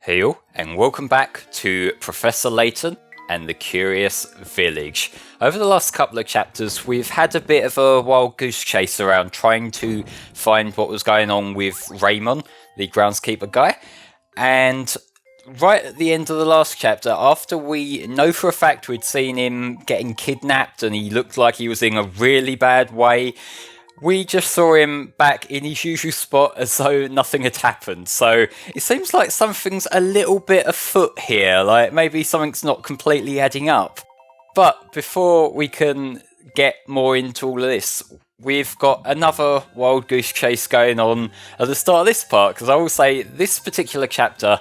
Hey all, and welcome back to Professor Layton and the Curious Village. Over the last couple of chapters, we've had a bit of a wild goose chase around trying to find what was going on with Raymond, the groundskeeper guy, and right at the end of the last chapter, after we know for a fact we'd seen him getting kidnapped and he looked like he was in a really bad way, we just saw him back in his usual spot as though nothing had happened. So it seems like something's a little bit afoot here, like maybe something's not completely adding up. But before we can get more into all of this, we've got another wild goose chase going on at the start of this part, because I will say this particular chapter,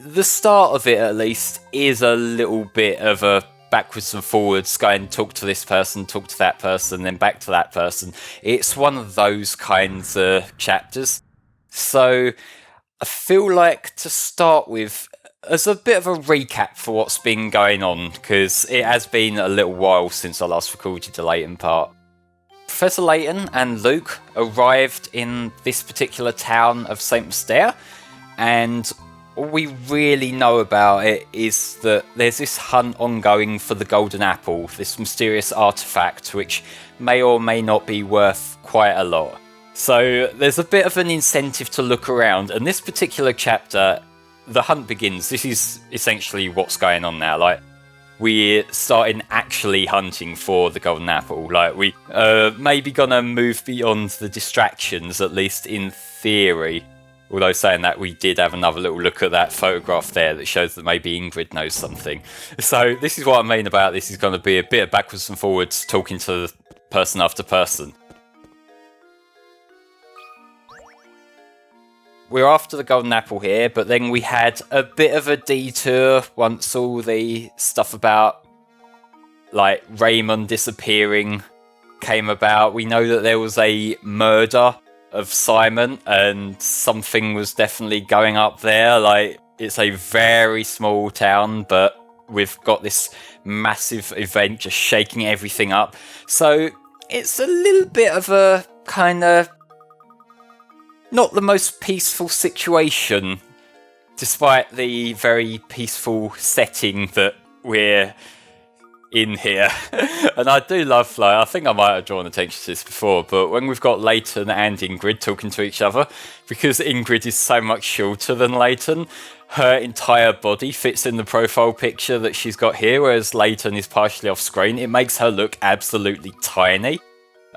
the start of it at least, is a little bit of a backwards and forwards, go and talk to this person, talk to that person, then back to that person. It's one of those kinds of chapters. So I feel like to start with, as a bit of a recap for what's been going on, because it has been a little while since I last recorded the Layton part. Professor Layton and Luke arrived in this particular town of St. Mystere, and all we really know about it is that there's this hunt ongoing for the golden apple, this mysterious artifact which may or may not be worth quite a lot. So there's a bit of an incentive to look around, and this particular chapter, the hunt begins. This is essentially what's going on now. Like, we're starting actually hunting for the golden apple. Like, we maybe gonna move beyond the distractions, at least in theory. Although saying that, we did have another little look at that photograph there that shows that maybe Ingrid knows something. So this is what I mean about this is going to be a bit of backwards and forwards, talking to person after person. We're after the golden apple here, but then we had a bit of a detour once all the stuff about, like, Raymond disappearing came about. We know that there was a murder of Simon, and something was definitely going up there. Like, it's a very small town, but we've got this massive event just shaking everything up. So it's a little bit of a kind of not the most peaceful situation, despite the very peaceful setting that we're in here. And I do love, like, I think I might have drawn attention to this before, but when we've got Layton and Ingrid talking to each other, because Ingrid is so much shorter than Layton, her entire body fits in the profile picture that she's got here, whereas Layton is partially off screen. It makes her look absolutely tiny,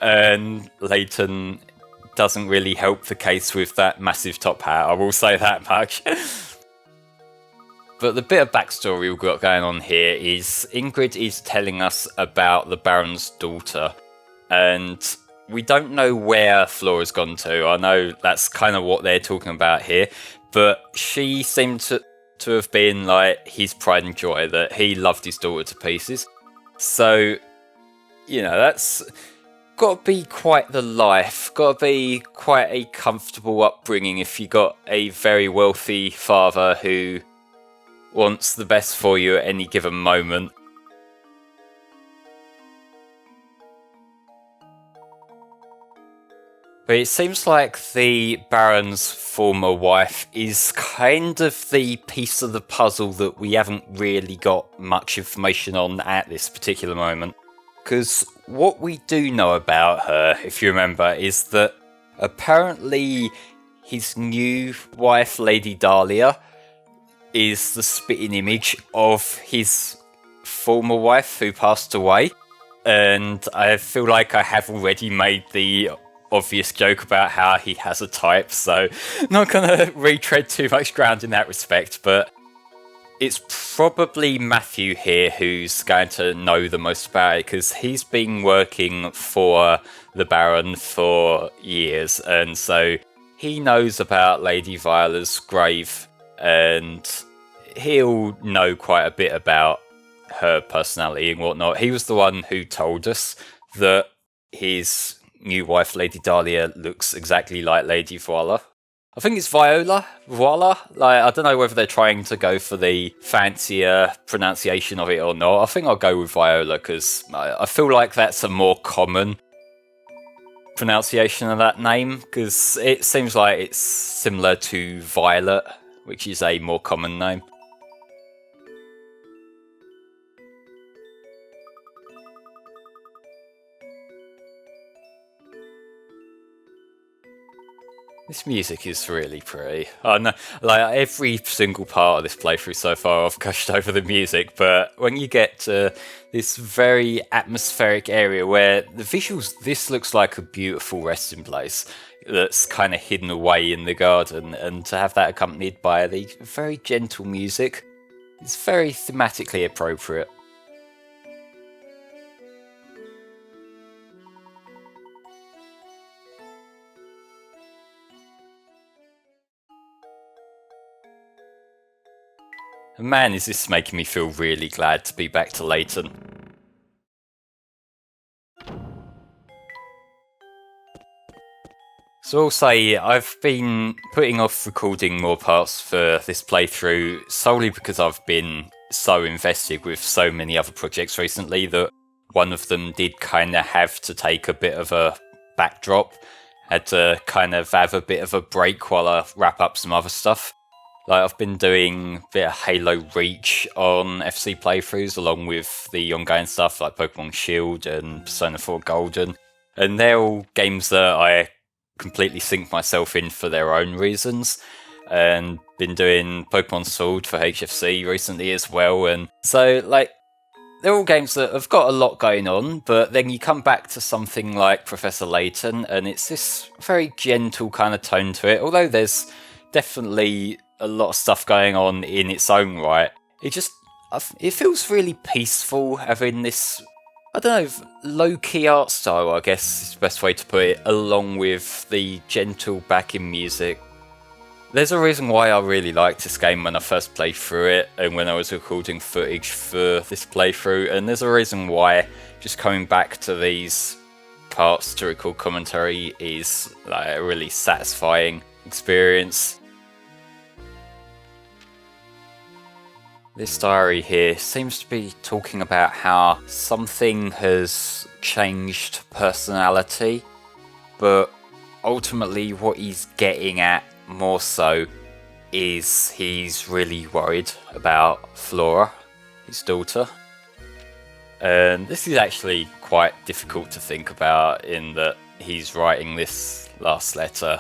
and Layton doesn't really help the case with that massive top hat, I will say that much. But the bit of backstory we've got going on here is Ingrid is telling us about the Baron's daughter, and we don't know where Flora's gone to. I know that's kind of what they're talking about here, but she seemed to have been like his pride and joy, that he loved his daughter to pieces. So, you know, that's got to be quite the life, got to be quite a comfortable upbringing if you got a very wealthy father who wants the best for you at any given moment. But it seems like the Baron's former wife is kind of the piece of the puzzle that we haven't really got much information on at this particular moment. Because what we do know about her, if you remember, is that apparently his new wife, Lady Dahlia, is the spitting image of his former wife who passed away. And I feel like I have already made the obvious joke about how he has a type, so not gonna retread too much ground in that respect, but it's probably Matthew here who's going to know the most about it, because he's been working for the Baron for years, and so he knows about Lady Viola's grave, and he'll know quite a bit about her personality and whatnot. He was the one who told us that his new wife, Lady Dahlia, looks exactly like Lady Voila. I think it's Voila. Like, I don't know whether they're trying to go for the fancier pronunciation of it or not. I think I'll go with Viola, because I feel like that's a more common pronunciation of that name, because it seems like it's similar to Violet, which is a more common name. This music is really pretty. I know, like every single part of this playthrough so far, I've gushed over the music, but when you get to this very atmospheric area where the visuals, this looks like a beautiful resting place that's kind of hidden away in the garden, and to have that accompanied by the very gentle music, it's very thematically appropriate. And man, is this making me feel really glad to be back to Layton. So I'll say, I've been putting off recording more parts for this playthrough solely because I've been so invested with so many other projects recently that one of them did kind of have to take a bit of a backdrop. Had to kind of have a bit of a break while I wrap up some other stuff. Like, I've been doing a bit of Halo Reach on FC playthroughs along with the ongoing stuff like Pokemon Shield and Persona 4 Golden. And they're all games that I completely sink myself in for their own reasons. And been doing Pokemon Sword for HFC recently as well. And so, like, they're all games that have got a lot going on, but then you come back to something like Professor Layton and it's this very gentle kind of tone to it. Although there's definitely a lot of stuff going on in its own right, it feels really peaceful having this, I don't know, low-key art style, I guess is the best way to put it, along with the gentle backing music. There's a reason why I really liked this game when I first played through it and when I was recording footage for this playthrough, and there's a reason why just coming back to these parts to record commentary is like a really satisfying experience. This diary here seems to be talking about how something has changed personality, but ultimately what he's getting at more so is he's really worried about Flora, his daughter. And this is actually quite difficult to think about in that he's writing this last letter.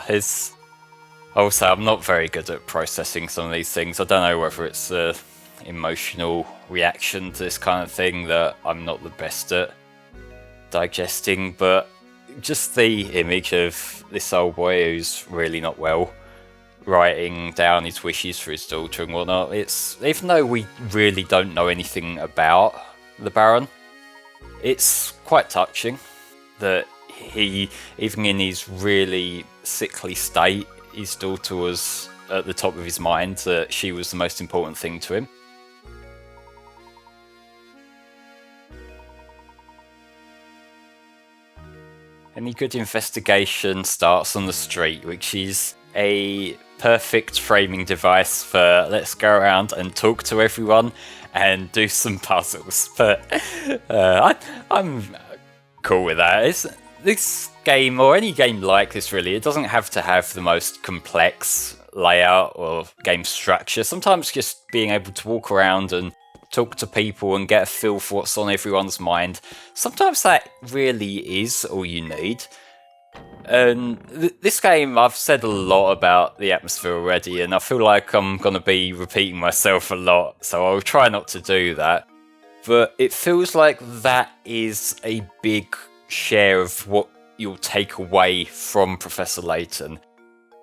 Also, I'm not very good at processing some of these things. I don't know whether it's emotional reaction to this kind of thing that I'm not the best at digesting, but just the image of this old boy who's really not well writing down his wishes for his daughter and whatnot, it's, even though we really don't know anything about the Baron, it's quite touching that he, even in his really sickly state, his daughter was at the top of his mind, that she was the most important thing to him. Any good investigation starts on the street, which is a perfect framing device for let's go around and talk to everyone and do some puzzles. But I'm cool with that. This game, or any game like this really, it doesn't have to have the most complex layout or game structure. Sometimes just being able to walk around and talk to people and get a feel for what's on everyone's mind, sometimes that really is all you need. And this game, I've said a lot about the atmosphere already, and I feel like I'm going to be repeating myself a lot, so I'll try not to do that. But it feels like that is a big share of what you'll take away from Professor Layton.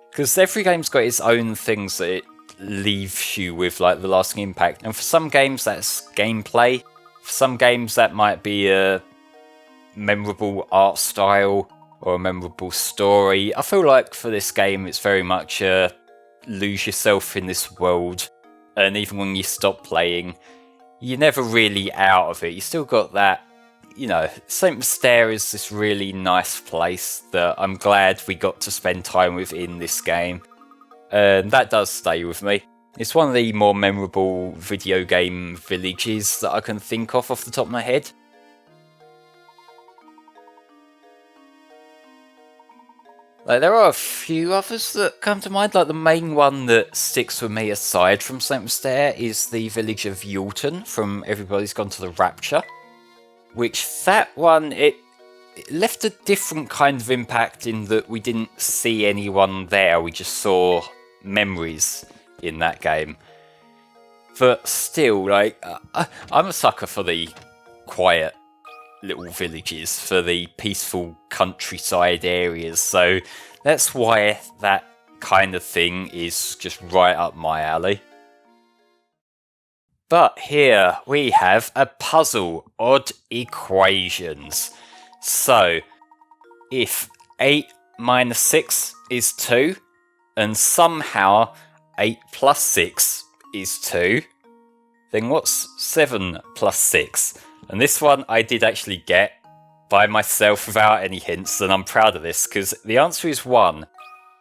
Because every game's got its own things that it leaves you with, like the lasting impact. And for some games that's gameplay, for some games that might be a memorable art style or a memorable story. I feel like for this game it's very much lose yourself in this world, and even when you stop playing you're never really out of it. You still got that, you know, St. Mystere is this really nice place that I'm glad we got to spend time with in this game. And that does stay with me. It's one of the more memorable video game villages that I can think of the top of my head. Like, there are a few others that come to mind. Like, the main one that sticks with me aside from St. Mystere is the village of Yulton from Everybody's Gone to the Rapture. Which, that one, it left a different kind of impact in that we didn't see anyone there. We just saw memories in that game. But still, like, I'm a sucker for the quiet little villages, for the peaceful countryside areas, so that's why that kind of thing is just right up my alley. But here we have a puzzle, odd equations. So, if 8 minus 6 is 2, and somehow 8 plus 6 is 2, then what's 7 plus 6? And this one I did actually get by myself without any hints, and I'm proud of this because the answer is 1.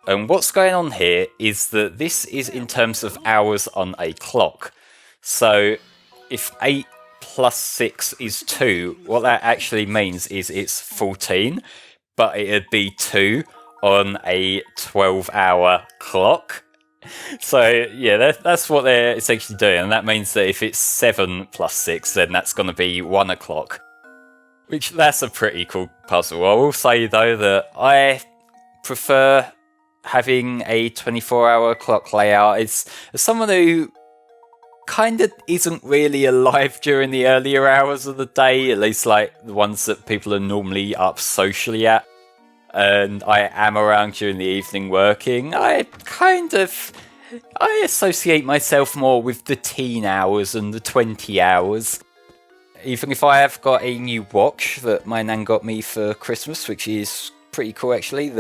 And what's going on here is that this is in terms of hours on a clock. So if 8 plus 6 is 2, what that actually means is it's 14, but it'd be 2 on a 12-hour clock. So yeah, that's what they're essentially doing, and that means that if it's 7 plus 6, then that's going to be 1 o'clock. Which, that's a pretty cool puzzle. I will say though that I prefer having a 24-hour clock layout. As someone who kind of isn't really alive during the earlier hours of the day, at least like the ones that people are normally up socially at, and I am around during the evening working, I associate myself more with the teen hours and the 20 hours. Even if I have got a new watch that my nan got me for Christmas, which is pretty cool actually,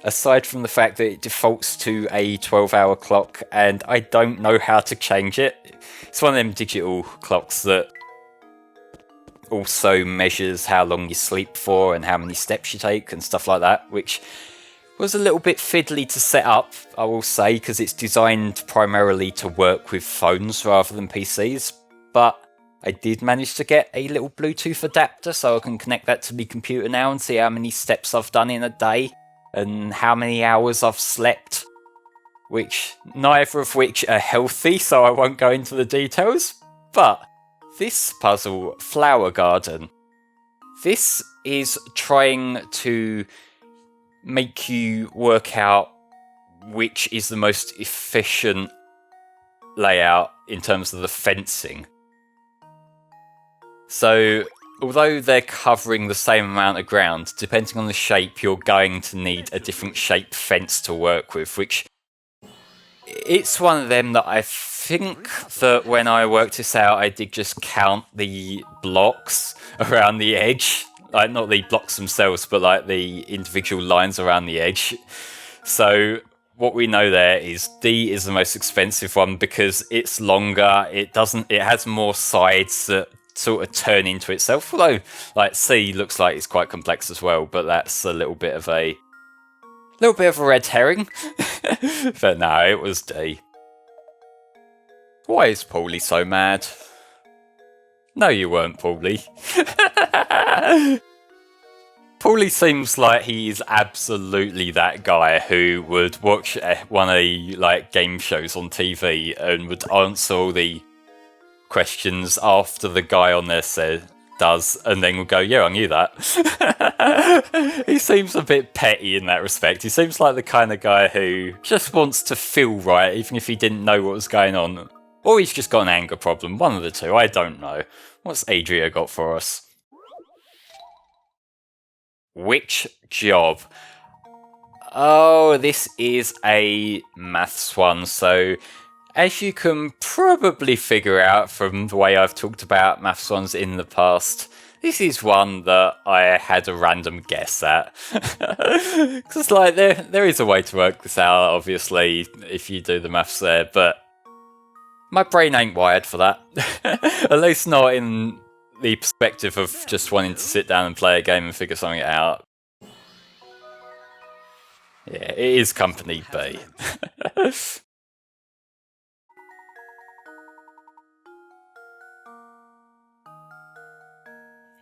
aside from the fact that it defaults to a 12-hour clock and I don't know how to change it. It's one of them digital clocks that also measures how long you sleep for and how many steps you take and stuff like that, which was a little bit fiddly to set up, I will say, because it's designed primarily to work with phones rather than PCs, but I did manage to get a little Bluetooth adapter so I can connect that to my computer now and see how many steps I've done in a day and how many hours I've slept, which neither of which are healthy, so I won't go into the details. But this puzzle, Flower Garden, this is trying to make you work out which is the most efficient layout in terms of the fencing. So, although they're covering the same amount of ground, depending on the shape, you're going to need a different shape fence to work with, which it's one of them that I think that when I worked this out, I did just count the blocks around the edge. Like, not the blocks themselves, but like the individual lines around the edge. So what we know there is D is the most expensive one because it's longer. It has more sides that sort of turn into itself. Although, like, C looks like it's quite complex as well, but that's a little bit of a red herring. But no, it was D. Why is Paulie so mad? No, you weren't, Paulie. Paulie seems like he is absolutely that guy who would watch one of the game shows on TV and would answer all the questions after the guy on there does, and then would go, yeah, I knew that. He seems a bit petty in that respect. He seems like the kind of guy who just wants to feel right, even if he didn't know what was going on. Or he's just got an anger problem, one of the two, I don't know. What's Adria got for us? Which job? Oh, this is a maths one, so as you can probably figure out from the way I've talked about maths ones in the past, this is one that I had a random guess at. Because there is a way to work this out, obviously, if you do the maths there, but my brain ain't wired for that. At least not in the perspective of just wanting to sit down and play a game and figure something out. Yeah, it is Company B.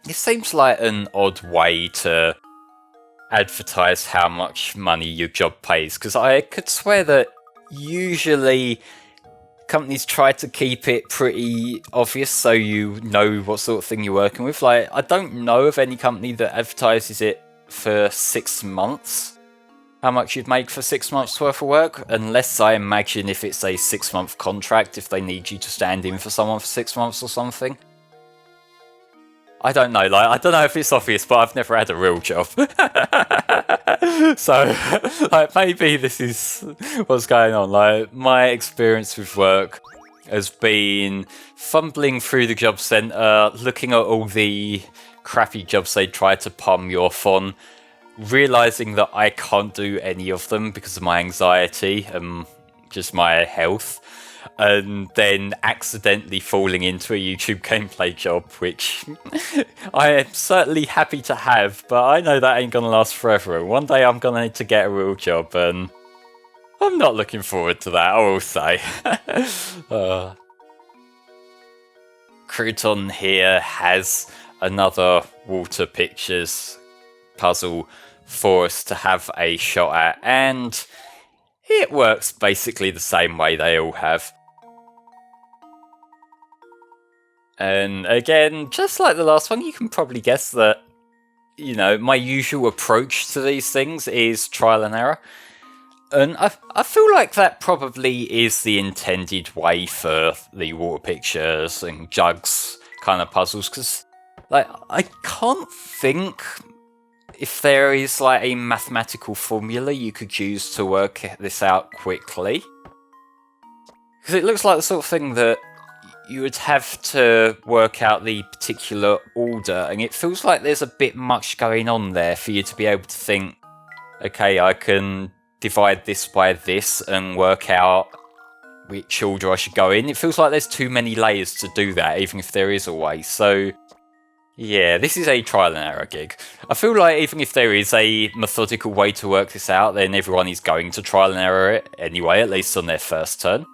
It seems like an odd way to advertise how much money your job pays, because I could swear that usually companies try to keep it pretty obvious so you know what sort of thing you're working with. Like, I don't know of any company that advertises it for 6 months, how much you'd make for 6 months worth of work, unless I imagine if it's a 6-month contract, if they need you to stand in for someone for 6 months or something. I don't know, like, I don't know if it's obvious, but I've never had a real job. So, like, maybe this is what's going on. Like, my experience with work has been fumbling through the job centre, looking at all the crappy jobs they try to palm you off on, realising that I can't do any of them because of my anxiety and just my health, and then accidentally falling into a YouTube gameplay job, which I am certainly happy to have, but I know that ain't gonna last forever. One day I'm gonna need to get a real job, and I'm not looking forward to that, I will say. Crouton here has another water pictures puzzle for us to have a shot at, and it works basically the same way they all have. And again, just like the last one, you can probably guess that, you know, my usual approach to these things is trial and error. And I feel like that probably is the intended way for the water pictures and jugs kind of puzzles, because, like, I can't think if there is, like, a mathematical formula you could use to work this out quickly. Because it looks like the sort of thing that you would have to work out the particular order, and it feels like there's a bit much going on there for you to be able to think, okay, I can divide this by this and work out which order I should go in. It feels like there's too many layers to do that, even if there is a way. So, yeah, this is a trial and error gig. I feel like even if there is a methodical way to work this out, then everyone is going to trial and error it anyway, at least on their first turn.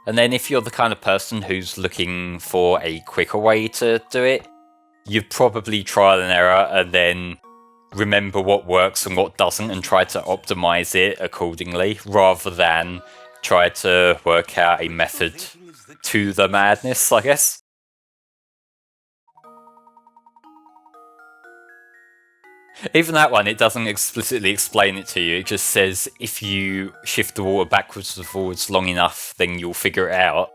And then if you're the kind of person who's looking for a quicker way to do it, you'd probably trial and error and then remember what works and what doesn't and try to optimize it accordingly, rather than try to work out a method to the madness, I guess. Even that one, it doesn't explicitly explain it to you. It just says if you shift the water backwards and forwards long enough, then you'll figure it out.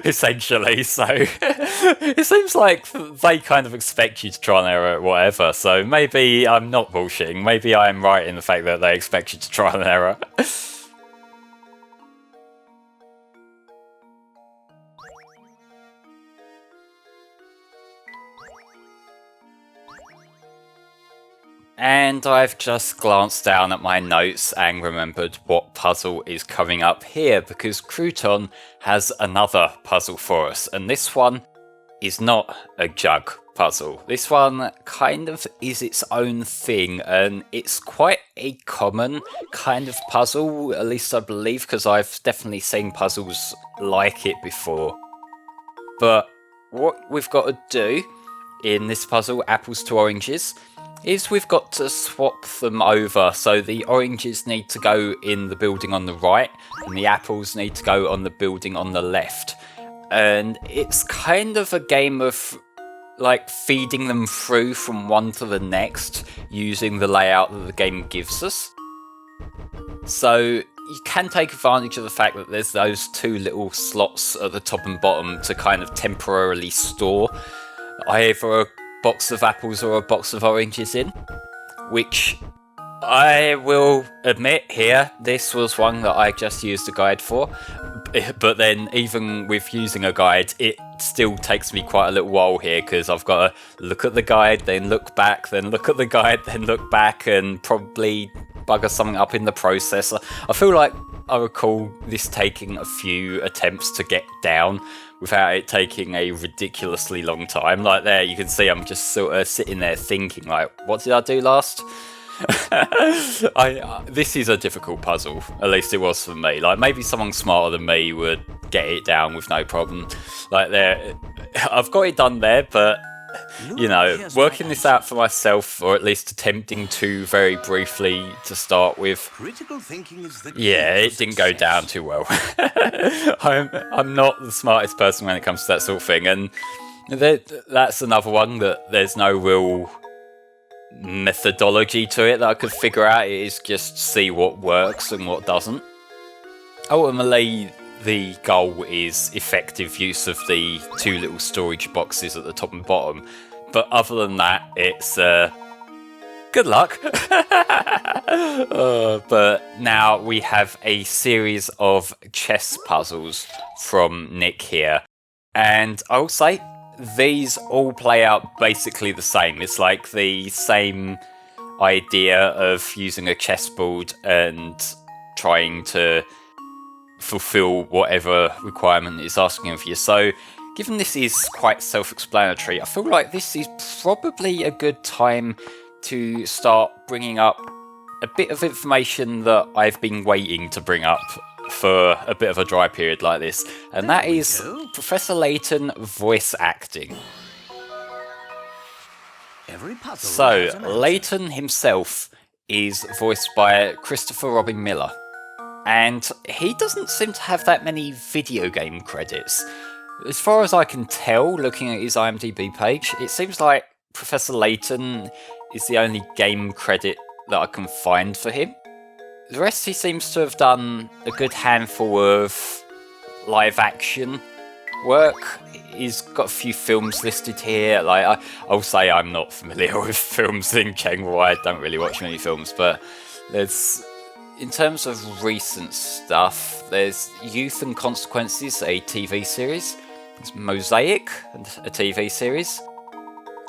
Essentially, so it seems like they kind of expect you to try and error whatever, so maybe I'm not bullshitting. Maybe I am right in the fact that they expect you to try and error. And I've just glanced down at my notes and remembered what puzzle is coming up here, because Crouton has another puzzle for us, and this one is not a jug puzzle. This one kind of is its own thing, and it's quite a common kind of puzzle, at least I believe, because I've definitely seen puzzles like it before. But what we've got to do in this puzzle, apples to oranges, is we've got to swap them over. So the oranges need to go in the building on the right, and the apples need to go on the building on the left. And it's kind of a game of, like, feeding them through from one to the next using the layout that the game gives us. So you can take advantage of the fact that there's those two little slots at the top and bottom to kind of temporarily store either a box of apples or a box of oranges in, which I will admit here, this was one that I just used a guide for, but then even with using a guide, it still takes me quite a little while here, because I've got to look at the guide, then look back, then look at the guide, then look back, and probably bugger something up in the process. I feel like I recall this taking a few attempts to get down without it taking a ridiculously long time. Like, there you can see I'm just sort of sitting there thinking, like, what did I do last? This is a difficult puzzle, at least it was for me. Like, maybe someone smarter than me would get it down with no problem. Like, there, I've got it done there, but you know, working this out for myself, or at least attempting to very briefly to start with. Critical thinking is the Yeah, it didn't go down too well. I'm not the smartest person when it comes to that sort of thing, and that's another one that there's no real methodology to it that I could figure out. It is just see what works and what doesn't. Ultimately, the goal is effective use of the two little storage boxes at the top and bottom, but other than that, it's good luck. But now we have a series of chess puzzles from Nick here, and I will say these all play out basically the same. It's like the same idea of using a chessboard and trying to fulfill whatever requirement it's asking of you. So given this is quite self-explanatory, I feel like this is probably a good time to start bringing up a bit of information that I've been waiting to bring up for a bit of a dry period like this, and that is Professor Layton voice acting. So, Layton himself is voiced by Christopher Robin Miller, and he doesn't seem to have that many video game credits. As far as I can tell, looking at his IMDb page, it seems like Professor Layton is the only game credit that I can find for him. The rest, he seems to have done a good handful of live action work. He's got a few films listed here. Like I'll say I'm not familiar with films in general. I don't really watch many films, but there's, in terms of recent stuff, there's Youth and Consequences, a TV series. There's Mosaic, a TV series.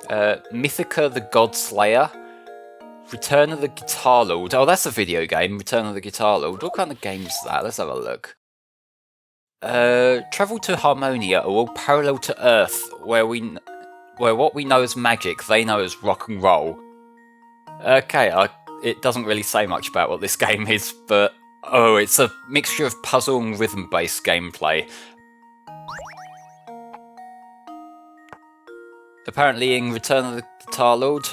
Mythica the Godslayer. Return of the Guitar Lord. Oh, that's a video game. Return of the Guitar Lord. What kind of game is that? Let's have a look. Travel to Harmonia are all parallel to Earth, where what we know as magic, they know as rock and roll. Okay, it doesn't really say much about what this game is, but it's a mixture of puzzle and rhythm-based gameplay. Apparently, in Return of the Guitar Lord,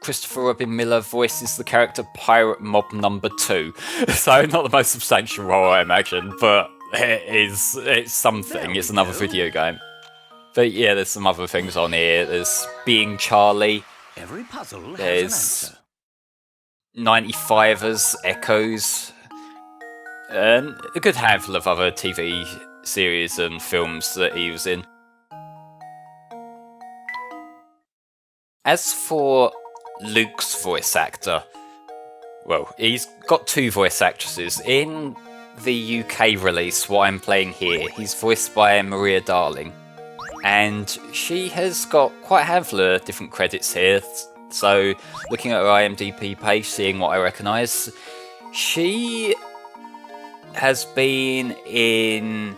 Christopher Robin Miller voices the character Pirate Mob Number 2. So not the most substantial role, I imagine, but it's something. It's another video game. But yeah, there's some other things on here. There's Being Charlie. Every puzzle there's 95ers, Echoes, and a good handful of other TV series and films that he was in. As for Luke's voice actor, well, he's got two voice actresses. In the UK release, what I'm playing here, he's voiced by Maria Darling, and she has got quite a handful of different credits here. So, looking at her IMDb page, seeing what I recognise, she's been in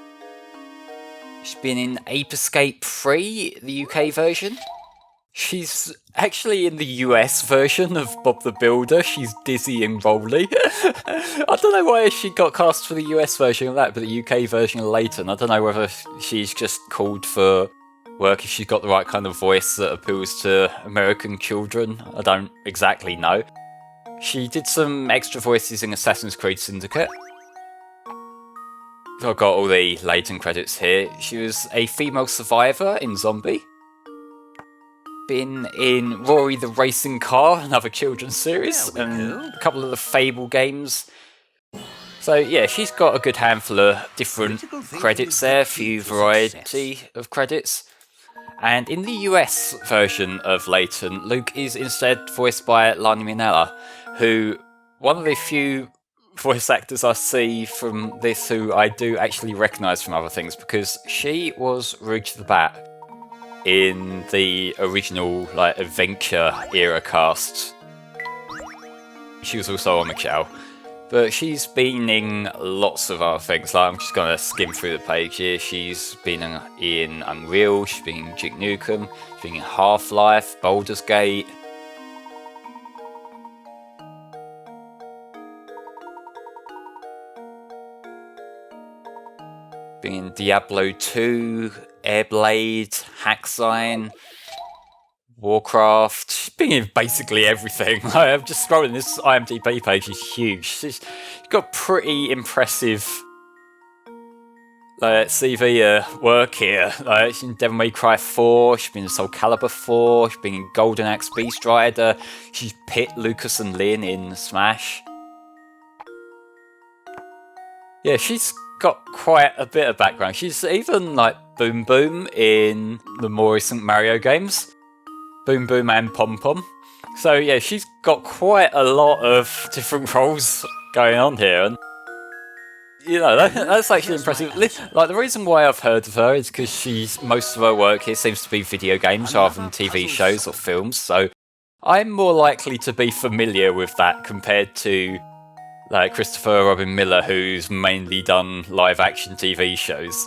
Ape Escape 3, the UK version. She's actually in the US version of Bob the Builder. She's Dizzy and Rolly. I don't know why she got cast for the US version of that, but the UK version of Layton, I don't know whether she's just called for work, if she's got the right kind of voice that appeals to American children. I don't exactly know. She did some extra voices in Assassin's Creed Syndicate. I've got all the Layton credits here. She was a female survivor in Zombie. Been in Rory the Racing Car, another children's series, and a couple of the Fable games. So yeah, she's got a good handful of different credits there, a few variety of credits. And in the US version of Layton, Luke is instead voiced by Lani Minella, who, one of the few voice actors I see from this who I do actually recognise from other things, because she was Rouge the Bat in the original adventure era cast. She was also on Michelle, but she's been in lots of other things. I'm just gonna skim through the page here. She's been in Unreal, she's been in Duke Nukem, she's been in Half-Life, Baldur's Gate. Been in Diablo 2, Airblade, Hacksign, Warcraft. She's been in basically everything. I'm just scrolling, this IMDb page is huge. She's got pretty impressive CV work here. She's in Devil May Cry 4, she's been in Soul Calibur 4, she's been in Golden Axe Beast Rider, she's Pit, Lucas and Lynn in Smash. Yeah, she's got quite a bit of background. She's even like Boom Boom in the more recent Mario games. Boom Boom and Pom Pom. So yeah, she's got quite a lot of different roles going on here, and you know, that's actually impressive. Like, the reason why I've heard of her is because most of her work here seems to be video games rather than TV shows or films, so I'm more likely to be familiar with that compared to like Christopher Robin Miller, who's mainly done live action TV shows.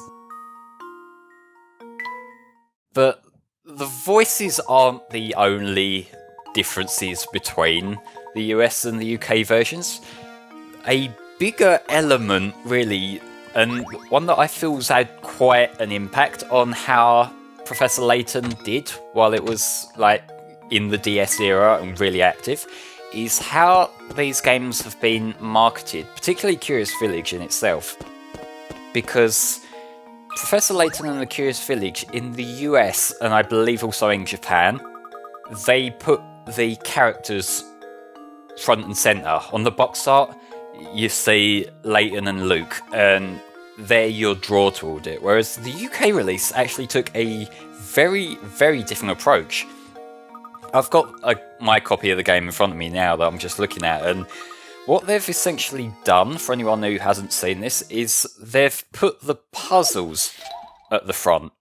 But the voices aren't the only differences between the US and the UK versions. A bigger element, really, and one that I feel's had quite an impact on how Professor Layton did while it was like in the DS era and really active, is how these games have been marketed, particularly Curious Village in itself. Because Professor Layton and the Curious Village in the US, and I believe also in Japan, they put the characters front and centre. On the box art, you see Layton and Luke, and they're your draw toward it. Whereas the UK release actually took a very, very different approach. I've got my copy of the game in front of me now that I'm just looking at, and what they've essentially done, for anyone who hasn't seen this, is they've put the puzzles at the front.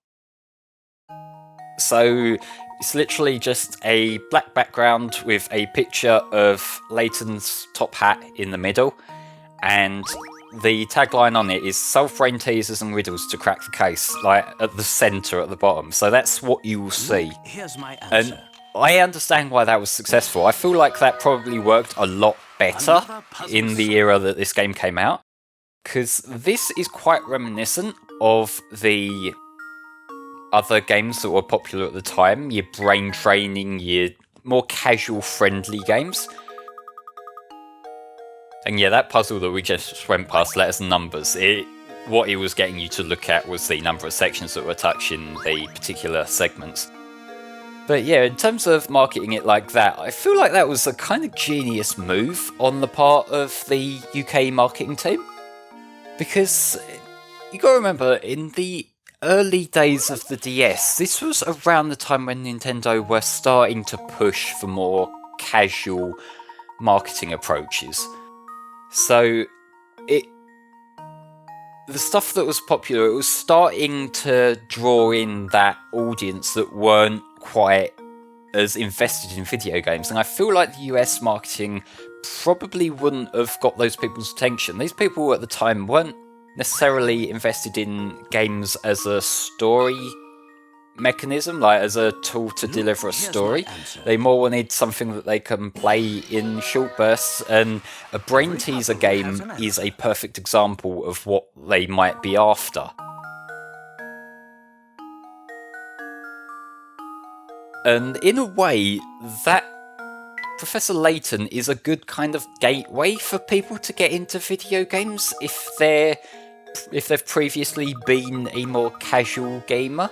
So it's literally just a black background with a picture of Layton's top hat in the middle, and the tagline on it is "Solve brain teasers and riddles to crack the case," like at the centre at the bottom. So that's what you will see. Here's my answer. And I understand why that was successful. I feel like that probably worked a lot better in the era that this game came out, because this is quite reminiscent of the other games that were popular at the time, your brain training, your more casual friendly games. And yeah, that puzzle that we just went past, letters and numbers, what it was getting you to look at was the number of sections that were touching the particular segments. But yeah, in terms of marketing it like that, I feel like that was a kind of genius move on the part of the UK marketing team. Because you gotta remember, in the early days of the DS, this was around the time when Nintendo were starting to push for more casual marketing approaches. So the stuff that was popular, it was starting to draw in that audience that weren't quite as invested in video games, and I feel like the US marketing probably wouldn't have got those people's attention. These people at the time weren't necessarily invested in games as a story mechanism, like as a tool to deliver a story. They more wanted something that they can play in short bursts, and a brain teaser game is a perfect example of what they might be after. And in a way, that Professor Layton is a good kind of gateway for people to get into video games if they've previously been a more casual gamer.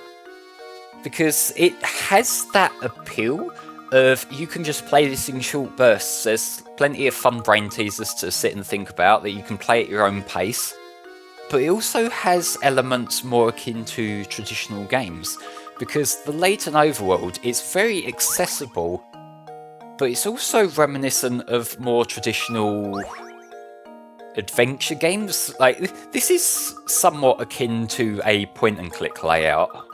Because it has that appeal of you can just play this in short bursts. There's plenty of fun brain teasers to sit and think about that you can play at your own pace. But it also has elements more akin to traditional games. Because the Layton overworld is very accessible, but it's also reminiscent of more traditional adventure games. Like, this is somewhat akin to a point-and-click layout.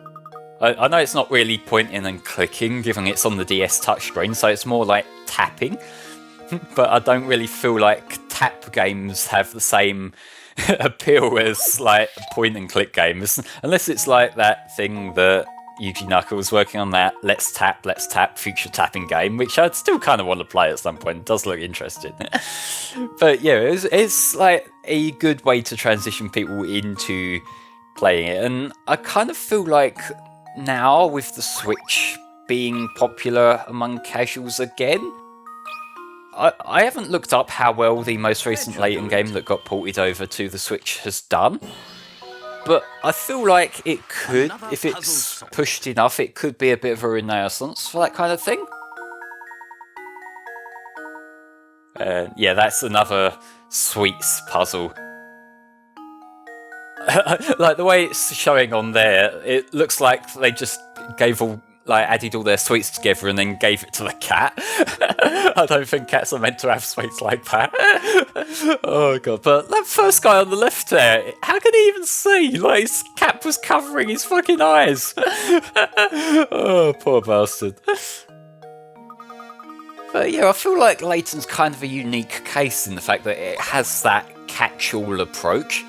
I know it's not really pointing and clicking, given it's on the DS touchscreen, so it's more like tapping. But I don't really feel like tap games have the same appeal as like point-and-click games, unless it's like that thing that Yuji Naka was working on, that Let's Tap future tapping game, which I'd still kind of want to play at some point. It does look interesting. But yeah, it's like a good way to transition people into playing it. And I kind of feel like now with the Switch being popular among casuals again. I haven't looked up how well the most recent Layton game that got ported over to the Switch has done, but I feel like it could, if it's pushed enough, it could be a bit of a renaissance for that kind of thing. Yeah, that's another sweets puzzle. Like the way it's showing on there, it looks like they just added all their sweets together and then gave it to the cat. I don't think cats are meant to have sweets like that. Oh god, but that first guy on the left there, how can he even see? Like, his cap was covering his fucking eyes. Oh, poor bastard. But yeah, I feel like Layton's kind of a unique case in the fact that it has that catch-all approach.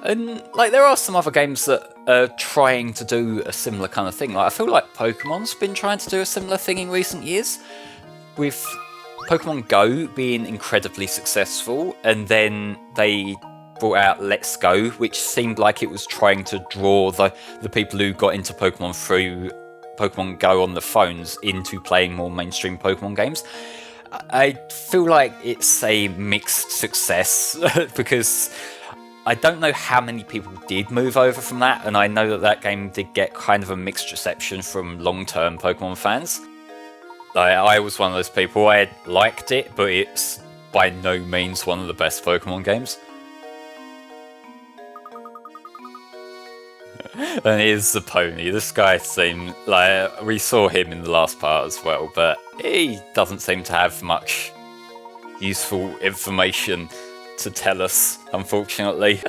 And like, there are some other games that are trying to do a similar kind of thing. Like, I feel like Pokemon's been trying to do a similar thing in recent years, with Pokemon Go being incredibly successful, and then they brought out Let's Go, which seemed like it was trying to draw the people who got into Pokemon through Pokemon Go on the phones into playing more mainstream Pokemon games. I feel like it's a mixed success, because I don't know how many people did move over from that, and I know that that game did get kind of a mixed reception from long-term Pokemon fans. I was one of those people. I liked it, but it's by no means one of the best Pokemon games. And here's the pony. This guy seemed like, we saw him in the last part as well, but he doesn't seem to have much useful information to tell us, unfortunately.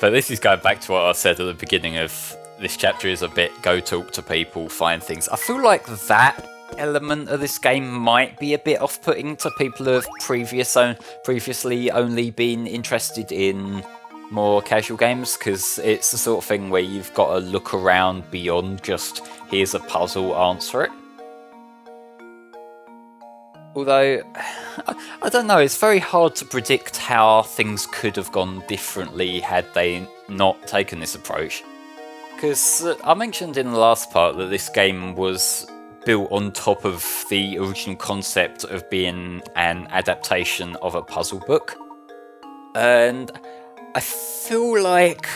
But this is going back to what I said at the beginning of this chapter, is a bit go talk to people, find things. I feel like that element of this game might be a bit off-putting to people who have previously only been interested in more casual games, because it's the sort of thing where you've got to look around beyond just here's a puzzle, answer it. Although, I don't know, it's very hard to predict how things could have gone differently had they not taken this approach. Because I mentioned in the last part that this game was built on top of the original concept of being an adaptation of a puzzle book. And I feel like,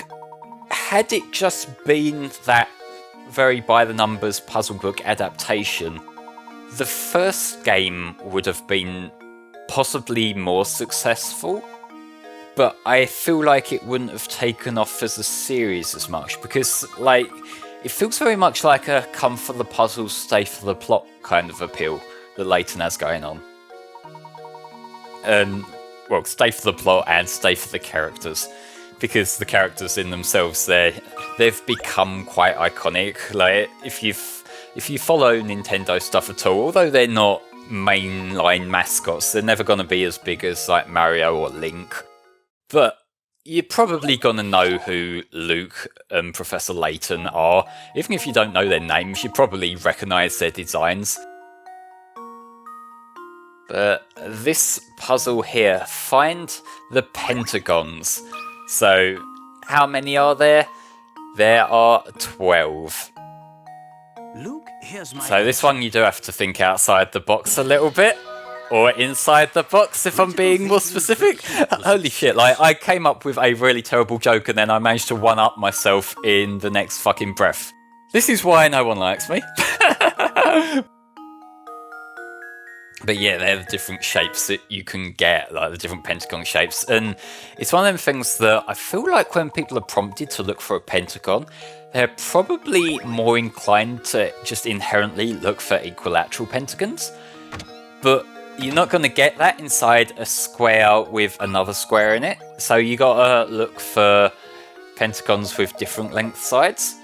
had it just been that very by-the-numbers puzzle book adaptation, the first game would have been possibly more successful, but I feel like it wouldn't have taken off as a series as much, because, like, it feels very much like a come for the puzzle, stay for the plot kind of appeal that Layton has going on. Well, stay for the plot and stay for the characters, because the characters in themselves, they've become quite iconic. Like, if you follow Nintendo stuff at all, although they're not mainline mascots, they're never going to be as big as like Mario or Link. But you're probably going to know who Luke and Professor Layton are. Even if you don't know their names, you probably recognise their designs. But this puzzle here, find the pentagons. So, how many are there? There are 12. Luke, here's my So this one you do have to think outside the box a little bit. Or inside the box, if I'm being more specific. Holy shit, like, I came up with a really terrible joke and then I managed to one-up myself in the next fucking breath. This is why no one likes me. But yeah, they're the different shapes that you can get, like the different pentagon shapes. And it's one of them things that I feel like when people are prompted to look for a pentagon, they're probably more inclined to just inherently look for equilateral pentagons. But you're not going to get that inside a square with another square in it. So you got to look for pentagons with different length sides.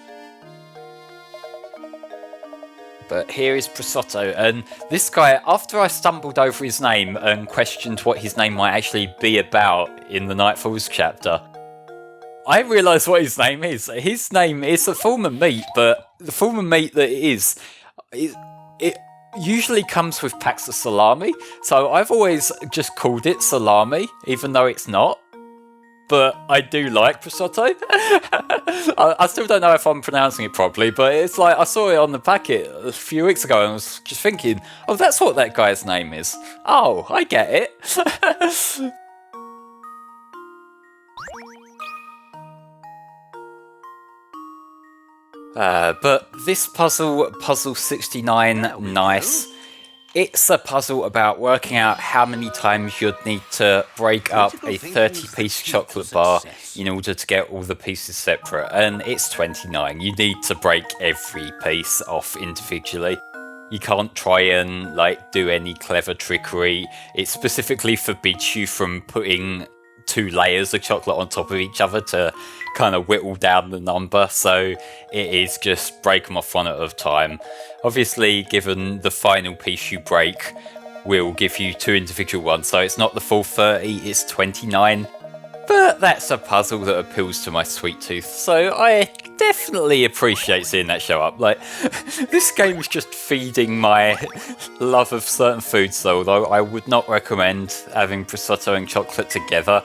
But here is Prosotto, and this guy, after I stumbled over his name and questioned what his name might actually be about in the Nightfalls chapter, I realised what his name is. His name is a form of meat, but the form of meat that it usually comes with packs of salami, so I've always just called it salami, even though it's not. but I do like prosciutto. I still don't know if I'm pronouncing it properly, but it's like I saw it on the packet a few weeks ago and I was just thinking, oh, that's what that guy's name is. Oh, I get it. But this puzzle 69, nice. It's a puzzle about working out how many times you'd need to break up a 30-piece chocolate bar in order to get all the pieces separate, and it's 29. You need to break every piece off individually. You can't try and do any clever trickery. It specifically forbids you from putting 2 layers of chocolate on top of each other to kind of whittle down the number, so it is just break them off one at a time. Obviously, given the final piece you break will give you 2 individual ones, so it's not the full 30, it's 29. But that's a puzzle that appeals to my sweet tooth, so I definitely appreciate seeing that show up. This game is just feeding my love of certain foods, though, although I would not recommend having prosciutto and chocolate together.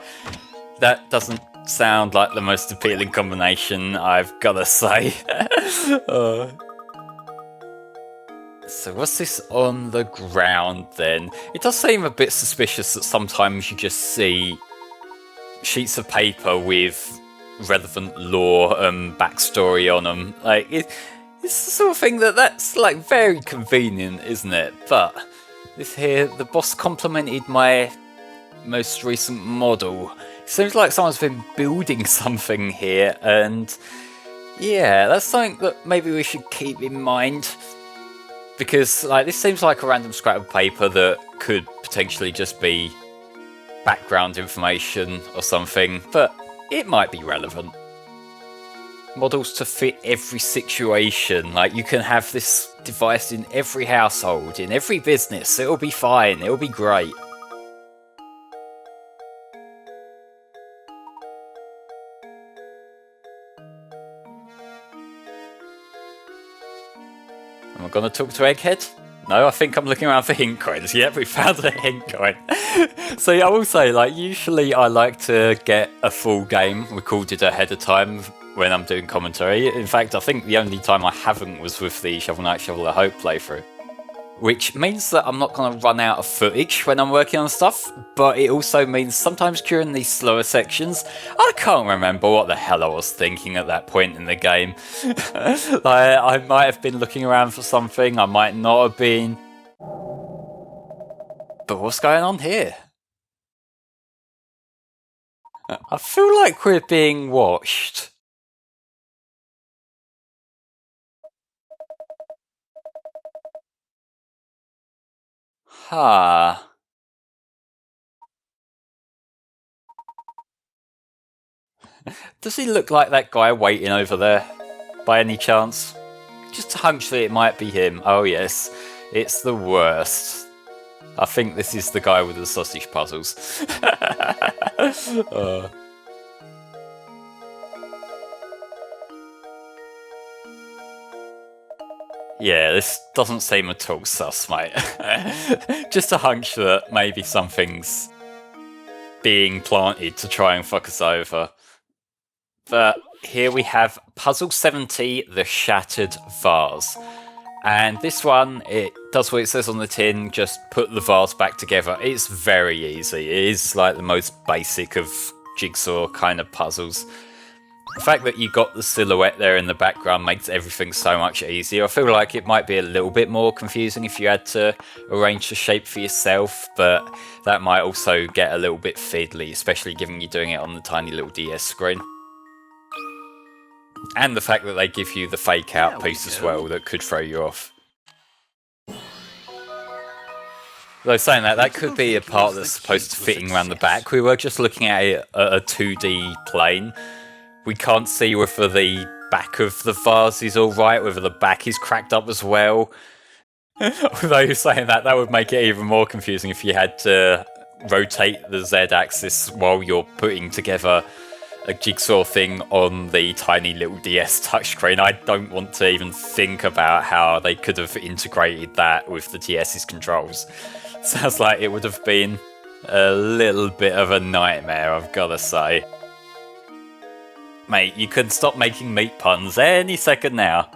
That doesn't sound like the most appealing combination, I've gotta say. So what's this on the ground then? It does seem a bit suspicious that sometimes you just see sheets of paper with relevant lore and backstory on them. It's the sort of thing that's very convenient, isn't it? But this here, the boss complimented my most recent model. It seems like someone's been building something here, and yeah, that's something that maybe we should keep in mind. Because this seems like a random scrap of paper that could potentially just be background information or something, but it might be relevant. Models to fit every situation. You can have this device in every household, in every business. It'll be fine. It'll be great. Am I going to talk to Egghead? No, I think I'm looking around for hint coins. Yep, we found a hint coin. So yeah, I will say, usually I like to get a full game recorded ahead of time when I'm doing commentary. In fact, I think the only time I haven't was with the Shovel Knight, Shovel of Hope playthrough. Which means that I'm not going to run out of footage when I'm working on stuff, but it also means sometimes during these slower sections, I can't remember what the hell I was thinking at that point in the game. I might have been looking around for something, I might not have been. But what's going on here? I feel like we're being watched. Huh. Does he look like that guy waiting over there, by any chance? Just a hunch that it might be him. Oh yes, it's the worst. I think this is the guy with the sausage puzzles. Yeah, this doesn't seem at all sus, mate. Just a hunch that maybe something's being planted to try and fuck us over. But here we have Puzzle 70, the Shattered Vase. And this one, it does what it says on the tin, just put the vase back together. It's very easy. It is the most basic of jigsaw kind of puzzles. The fact that you got the silhouette there in the background makes everything so much easier. I feel like it might be a little bit more confusing if you had to arrange the shape for yourself, but that might also get a little bit fiddly, especially given you're doing it on the tiny little DS screen. And the fact that they give you the fake out piece as well that could throw you off. Though saying that could be a part that's supposed to fitting around the back. We were just looking at it at a 2D plane. We can't see whether the back of the vase is alright, whether the back is cracked up as well. Although saying that would make it even more confusing if you had to rotate the Z-axis while you're putting together a jigsaw thing on the tiny little DS touchscreen. I don't want to even think about how they could have integrated that with the DS's controls. Sounds like it would have been a little bit of a nightmare, I've gotta say. Mate, you could stop making meat puns any second now.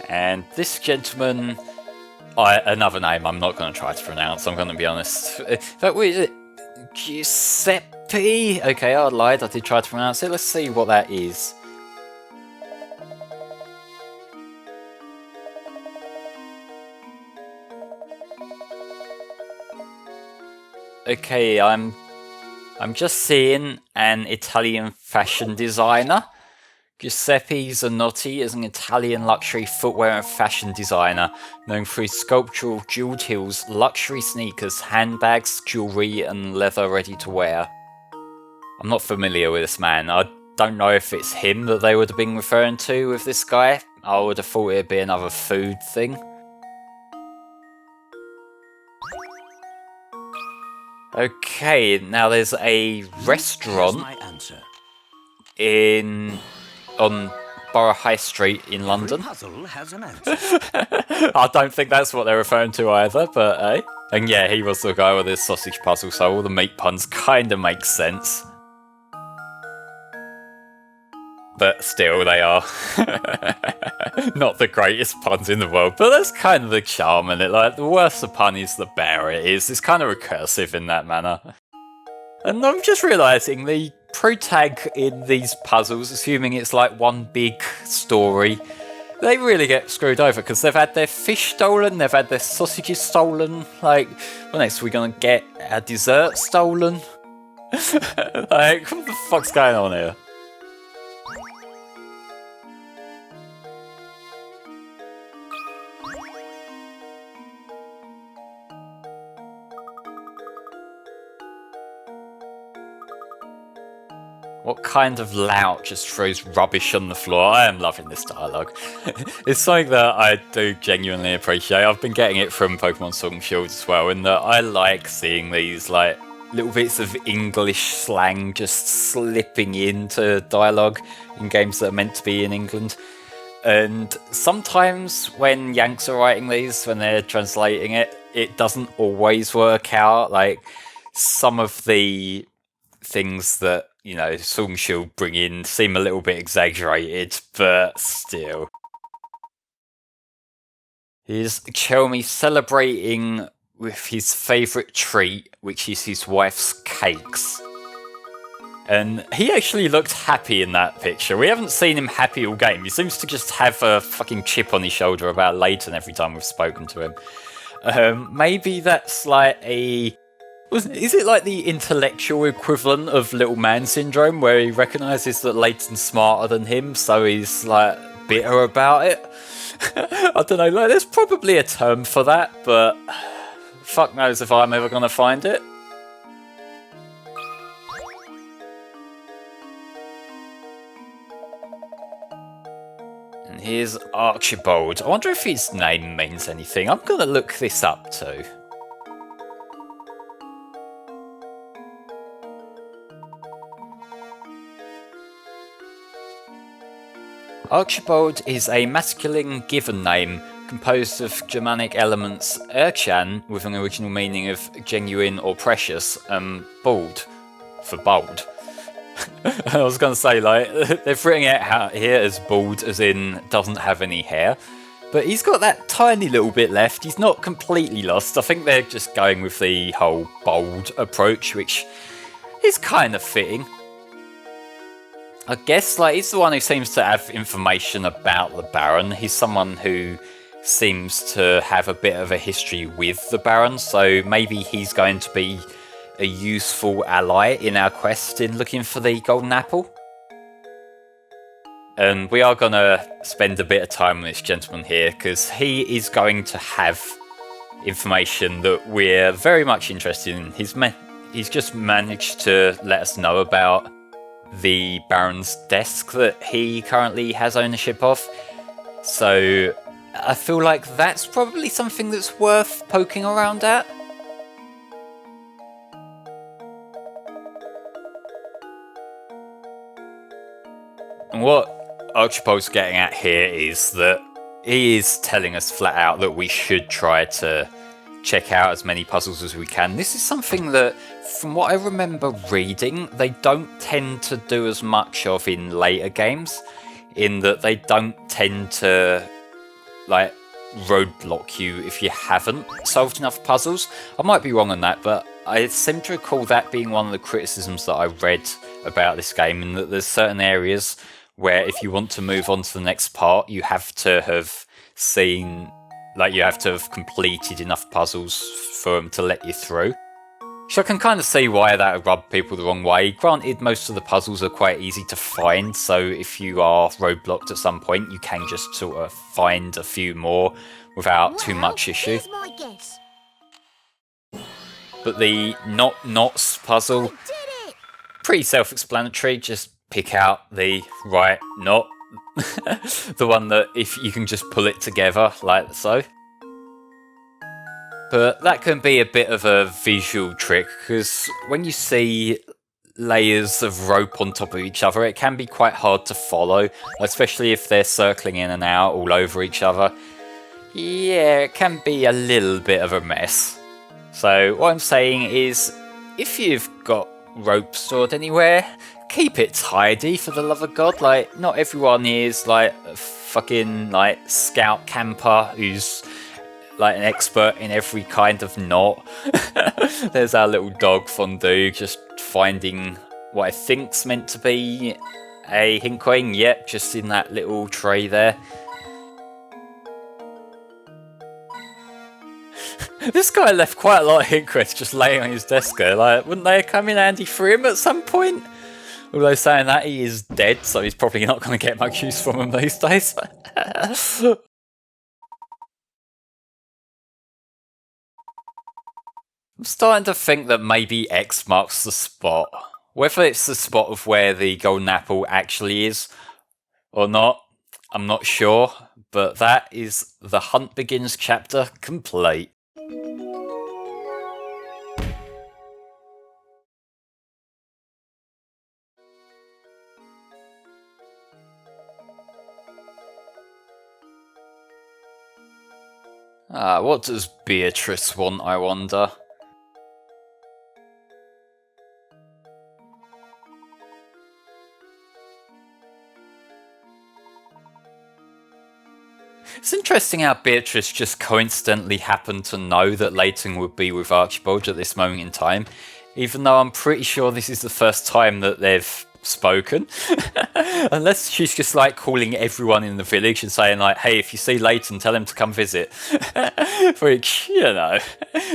And this gentleman, another name I'm not going to try to pronounce, I'm going to be honest. What is it? Giuseppe? Okay, I lied, I did try to pronounce it. Let's see what that is. Okay, I'm just seeing an Italian fashion designer. Giuseppe Zanotti is an Italian luxury footwear and fashion designer, known for his sculptural jeweled heels, luxury sneakers, handbags, jewellery and leather ready-to-wear. I'm not familiar with this man. I don't know if it's him that they would have been referring to with this guy. I would have thought it'd be another food thing. Okay, now there's a restaurant on Borough High Street in London. I don't think that's what they're referring to either, but eh? And yeah, he was the guy with his sausage puzzle, so all the meat puns kind of make sense. But still, they are not the greatest puns in the world, but that's kind of the charm in it. Like, the worse the pun is, the better it is. It's kind of recursive in that manner. And I'm just realising the protag in these puzzles, assuming it's like one big story, they really get screwed over because they've had their fish stolen, they've had their sausages stolen. Like, what next? Are we gonna get our dessert stolen? Like, what the fuck's going on here? What kind of lout just throws rubbish on the floor? I am loving this dialogue. It's something that I do genuinely appreciate. I've been getting it from Pokemon Sword and Shield as well, in that I like seeing these like little bits of English slang just slipping into dialogue in games that are meant to be in England. And sometimes when Yanks are writing these, when they're translating it, it doesn't always work out. Like, some of the things that, you know, Sword and Shield bring in seem a little bit exaggerated, but still. Here's Chelmy celebrating with his favourite treat, which is his wife's cakes. And he actually looked happy in that picture. We haven't seen him happy all game. He seems to just have a fucking chip on his shoulder about Layton every time we've spoken to him. Maybe that's like a... Is it like the intellectual equivalent of little man syndrome, where he recognises that Layton's smarter than him, so he's like bitter about it? I don't know, like, there's probably a term for that, but fuck knows if I'm ever gonna find it. And here's Archibald. I wonder if his name means anything. I'm gonna look this up too. Archibald is a masculine given name composed of Germanic elements Erchan, with an original meaning of genuine or precious, and bald, for bold. I was going to say, like, they've written it out here as bald, as in doesn't have any hair, but he's got that tiny little bit left. He's not completely lost. I think they're just going with the whole bold approach, which is kind of fitting. I guess, like, he's the one who seems to have information about the Baron. He's someone who seems to have a bit of a history with the Baron, so maybe he's going to be a useful ally in our quest in looking for the Golden Apple. And we are going to spend a bit of time with this gentleman here, because he is going to have information that we're very much interested in. He's just managed to let us know about the Baron's desk that he currently has ownership of. So I feel like that's probably something that's worth poking around at. And what Archibald's getting at here is that he is telling us flat out that we should try to check out as many puzzles as we can. This is something that, from what I remember reading, they don't tend to do as much of in later games, in that they don't tend to like roadblock you if you haven't solved enough puzzles. I might be wrong on that, but I seem to recall that being one of the criticisms that I read about this game, in that there's certain areas where if you want to move on to the next part, you have to have seen, like, you have to have completed enough puzzles for them to let you through. So I can kind of see why that would rub people the wrong way. Granted, most of the puzzles are quite easy to find, so if you are roadblocked at some point, you can just sort of find a few more without too much issue. Here's my guess. But the not-nots puzzle, pretty self-explanatory. Just pick out the right knot. The one that if you can just pull it together like so. But that can be a bit of a visual trick, because when you see layers of rope on top of each other, it can be quite hard to follow, especially if they're circling in and out all over each other. Yeah, it can be a little bit of a mess. So what I'm saying is, if you've got rope stored anywhere, keep it tidy, for the love of God. Like, not everyone is like a fucking like scout camper who's like an expert in every kind of knot. There's our little dog Fondue just finding what I think's meant to be a hint coin. Yep, just in that little tray there. This guy left quite a lot of hint coins just laying on his desk there. Like, wouldn't they come in handy for him at some point? Although saying that, he is dead, so he's probably not going to get much use from him these days. I'm starting to think that maybe X marks the spot. Whether it's the spot of where the golden apple actually is or not, I'm not sure. But that is the Hunt Begins chapter complete. What does Beatrice want, I wonder? It's interesting how Beatrice just coincidentally happened to know that Layton would be with Archibald at this moment in time, even though I'm pretty sure this is the first time that they've spoken. Unless she's just like calling everyone in the village and saying like, hey, if you see Layton, tell him to come visit. Which, you know,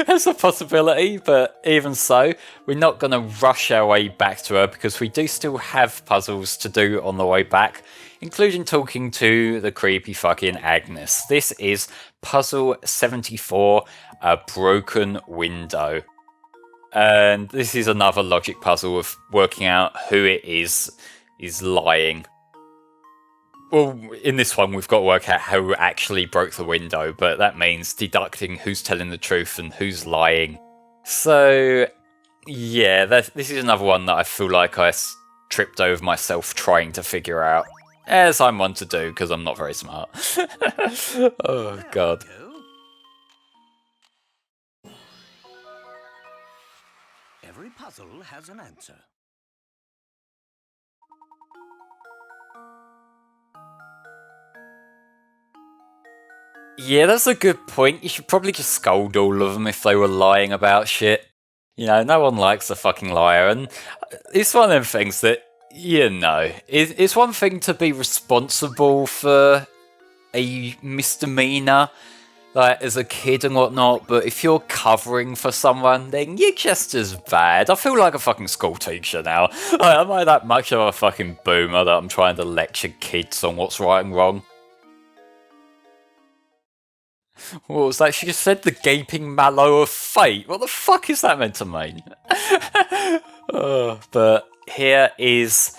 that's a possibility, but even so, we're not going to rush our way back to her, because we do still have puzzles to do on the way back, including talking to the creepy fucking Agnes. This is puzzle 74, a broken window. And this is another logic puzzle of working out who it is lying. Well, in this one, we've got to work out who actually broke the window, but that means deducting who's telling the truth and who's lying. So, yeah, this is another one that I feel like I tripped over myself trying to figure out. As I'm one to do, because I'm not very smart. Oh, God. Every puzzle has an answer. Yeah, that's a good point. You should probably just scold all of them if they were lying about shit. You know, no one likes a fucking liar, and it's one of them things that, you know, it's one thing to be responsible for a misdemeanor, like as a kid and whatnot, but if you're covering for someone, then you're just as bad. I feel like a fucking school teacher now. Like, am I that much of a fucking boomer that I'm trying to lecture kids on what's right and wrong? What was that? She just said the gaping mallow of fate. What the fuck is that meant to mean? But here is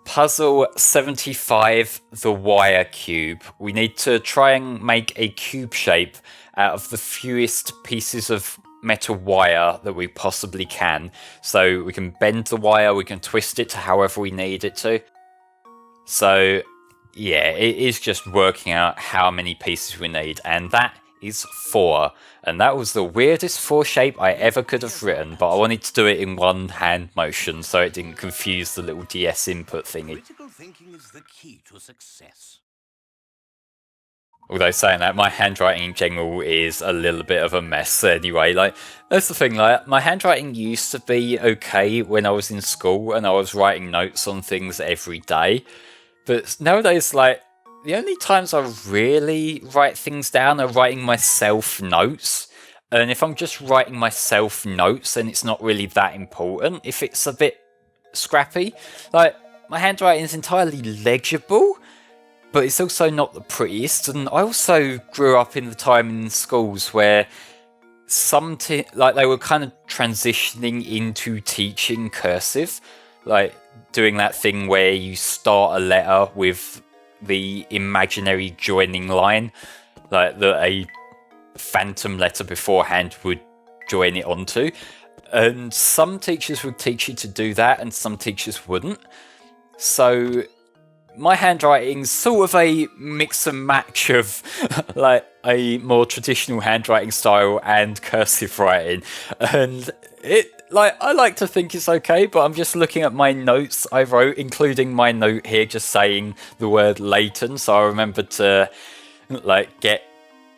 puzzle 75, the wire cube. We need to try and make a cube shape out of the fewest pieces of metal wire that we possibly can. So we can bend the wire, we can twist it to however we need it to. So yeah, it is just working out how many pieces we need, and that is 4. And that was the weirdest 4 shape I ever could have written, but I wanted to do it in one hand motion so it didn't confuse the little DS input thingy. Critical thinking is the key to success. Although saying that, my handwriting in general is a little bit of a mess anyway. Like, that's the thing, like, my handwriting used to be okay when I was in school and I was writing notes on things every day. But nowadays, like, the only times I really write things down are writing myself notes. And if I'm just writing myself notes, then it's not really that important. If it's a bit scrappy, like, my handwriting is entirely legible, but it's also not the prettiest. And I also grew up in the time in schools where like they were kind of transitioning into teaching cursive, like doing that thing where you start a letter with the imaginary joining line, like that a phantom letter beforehand would join it onto. And some teachers would teach you to do that, and some teachers wouldn't. So my handwriting's sort of a mix and match of like a more traditional handwriting style and cursive writing, and I like to think it's okay, but I'm just looking at my notes I wrote, including my note here just saying the word Layton, so I remembered to like get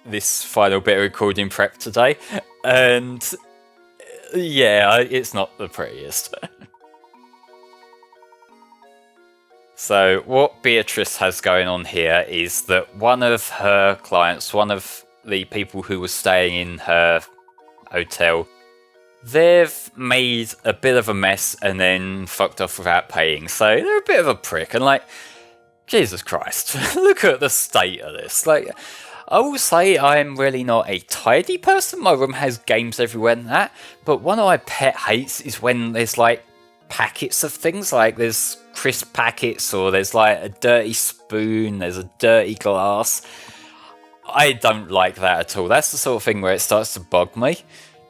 this final bit of recording prep today, and yeah, it's not the prettiest. So what Beatrice has going on here is that one of her clients, one of the people who was staying in her hotel, they've made a bit of a mess and then fucked off without paying. So they're a bit of a prick, and like, Jesus Christ, look at the state of this. Like, I will say I'm really not a tidy person. My room has games everywhere and that, but one of my pet hates is when there's like packets of things, like there's crisp packets, or there's like a dirty spoon, there's a dirty glass. I don't like that at all. That's the sort of thing where it starts to bug me.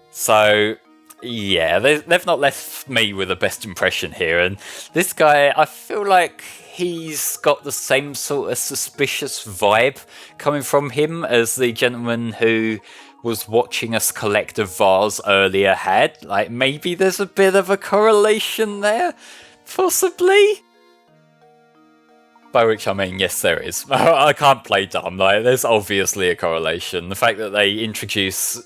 So yeah, they've not left me with the best impression here, and this guy, I feel like he's got the same sort of suspicious vibe coming from him as the gentleman who was watching us collect a vase earlier had. Like, maybe there's a bit of a correlation there? Possibly? By which I mean, yes, there is. I can't play dumb. Like, there's obviously a correlation. The fact that they introduce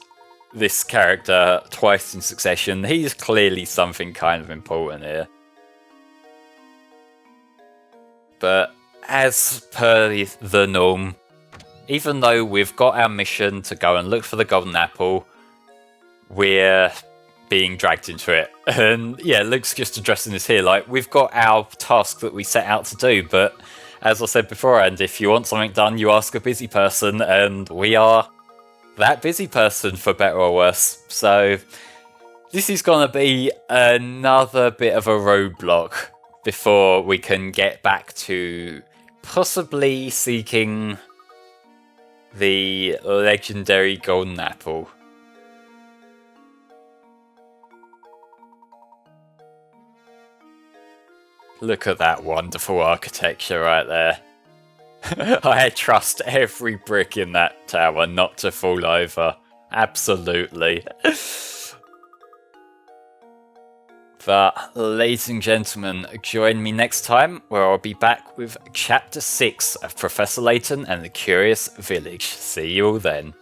this character twice in succession, he's clearly something kind of important here. But as per the norm, even though we've got our mission to go and look for the golden apple, we're being dragged into it. And yeah, Luke's just addressing this here. Like, we've got our task that we set out to do, but as I said beforehand, if you want something done, you ask a busy person, and we are that busy person, for better or worse. So this is going to be another bit of a roadblock before we can get back to possibly seeking the legendary golden apple. Look at that wonderful architecture right there. I trust every brick in that tower not to fall over. Absolutely. But, ladies and gentlemen, join me next time where I'll be back with Chapter 6 of Professor Layton and the Curious Village. See you all then.